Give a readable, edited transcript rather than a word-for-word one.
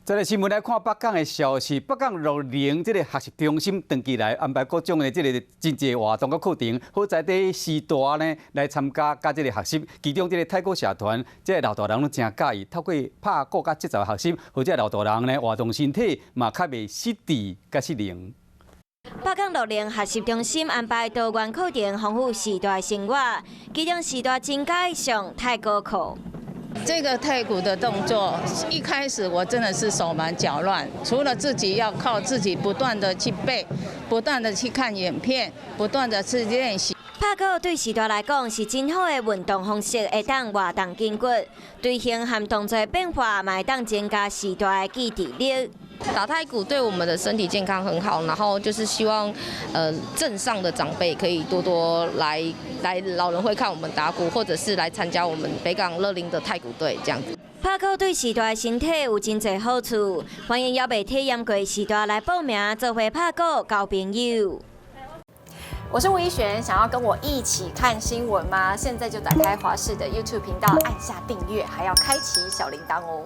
再来新闻来看北港的消息，北港乐龄这个学习中心长期来安排各种的这个真侪活动、课程，好在地时大呢来参加甲这个学习。其中这个太鼓社团，这个老大人拢真介意，透过拍鼓甲节奏学习，或者老大人呢活动身体，嘛较袂失智甲失灵。北港乐龄学习中心安排多元课程，丰富时代生活，其中时代真介上太鼓课。 这个太鼓的动作，一开始我真的是手忙脚乱，除了自己要靠自己不断的去背，不断的去看影片，不断的去练习。拍鼓对时代来讲是真好的运动方式，会当活动筋骨，对形和动作变化，嘛会当增加时代的记忆力。 打太鼓对我们的身体健康很好，然后就是希望，镇上的长辈可以多多来老人会看我们打鼓，或者是来参加我们北港乐龄的太鼓队这样子。拍鼓对时代身体有真侪好处，欢迎还未体验过时代来报名做伙拍鼓交朋友。 我是吴依璇，想要跟我一起看新闻吗？现在就打开华视的 YouTube 频道，按下订阅，还要开启小铃铛哦。